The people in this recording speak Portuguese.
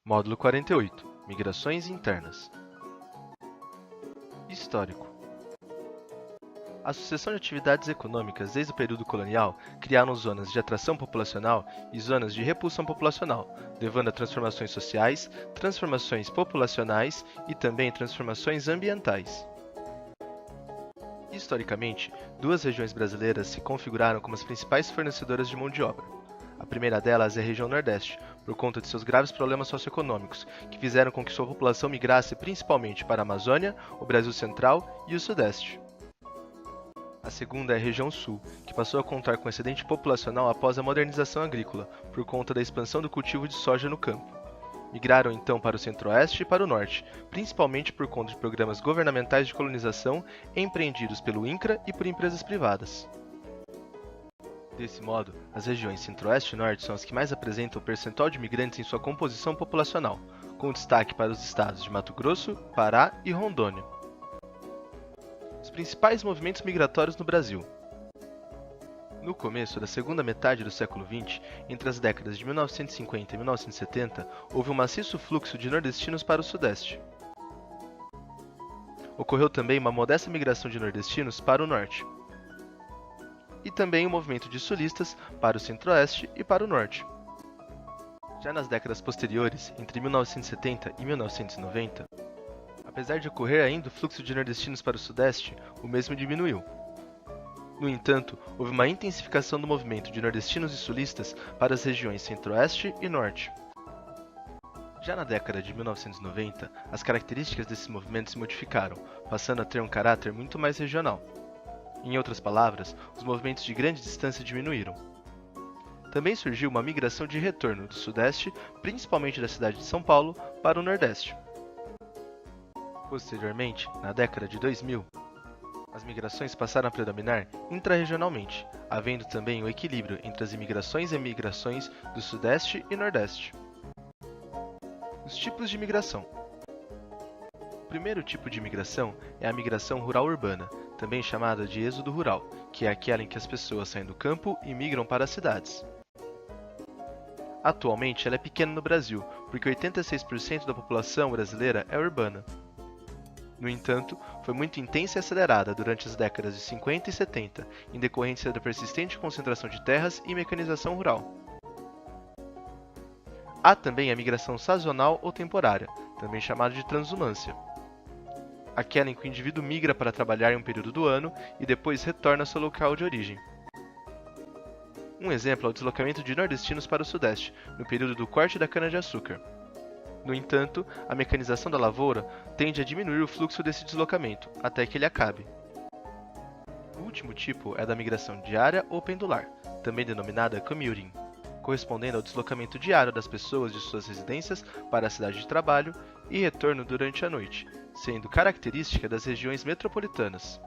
Módulo 48 – Migrações internas. Histórico. A sucessão de atividades econômicas desde o período colonial criaram zonas de atração populacional e zonas de repulsão populacional, levando a transformações sociais, transformações populacionais e também transformações ambientais. Historicamente, duas regiões brasileiras se configuraram como as principais fornecedoras de mão de obra. A primeira delas é a região Nordeste, por conta de seus graves problemas socioeconômicos, que fizeram com que sua população migrasse principalmente para a Amazônia, o Brasil Central e o Sudeste. A segunda é a região Sul, que passou a contar com excedente populacional após a modernização agrícola, por conta da expansão do cultivo de soja no campo. Migraram então para o Centro-Oeste e para o Norte, principalmente por conta de programas governamentais de colonização empreendidos pelo INCRA e por empresas privadas. Desse modo, as regiões Centro-Oeste e Norte são as que mais apresentam o percentual de imigrantes em sua composição populacional, com destaque para os estados de Mato Grosso, Pará e Rondônia. Os principais movimentos migratórios no Brasil. No começo da segunda metade do século XX, entre as décadas de 1950 e 1970, houve um maciço fluxo de nordestinos para o Sudeste. Ocorreu também uma modesta migração de nordestinos para o Norte. E também o movimento de sulistas para o Centro-Oeste e para o Norte. Já nas décadas posteriores, entre 1970 e 1990, apesar de ocorrer ainda o fluxo de nordestinos para o Sudeste, o mesmo diminuiu. No entanto, houve uma intensificação do movimento de nordestinos e sulistas para as regiões Centro-Oeste e Norte. Já na década de 1990, as características desse movimento se modificaram, passando a ter um caráter muito mais regional. Em outras palavras, os movimentos de grande distância diminuíram. Também surgiu uma migração de retorno do Sudeste, principalmente da cidade de São Paulo, para o Nordeste. Posteriormente, na década de 2000, as migrações passaram a predominar intrarregionalmente, havendo também o equilíbrio entre as imigrações e emigrações do Sudeste e Nordeste. Os tipos de migração. O primeiro tipo de migração é a migração rural-urbana, também chamada de êxodo rural, que é aquela em que as pessoas saem do campo e migram para as cidades. Atualmente ela é pequena no Brasil, porque 86% da população brasileira é urbana. No entanto, foi muito intensa e acelerada durante as décadas de 50 e 70, em decorrência da persistente concentração de terras e mecanização rural. Há também a migração sazonal ou temporária, também chamada de transhumância, aquela em que o indivíduo migra para trabalhar em um período do ano e depois retorna ao seu local de origem. Um exemplo é o deslocamento de nordestinos para o Sudeste, no período do corte da cana-de-açúcar. No entanto, a mecanização da lavoura tende a diminuir o fluxo desse deslocamento, até que ele acabe. O último tipo é da migração diária ou pendular, também denominada commuting, correspondendo ao deslocamento diário das pessoas de suas residências para a cidade de trabalho e retorno durante a noite, sendo característica das regiões metropolitanas.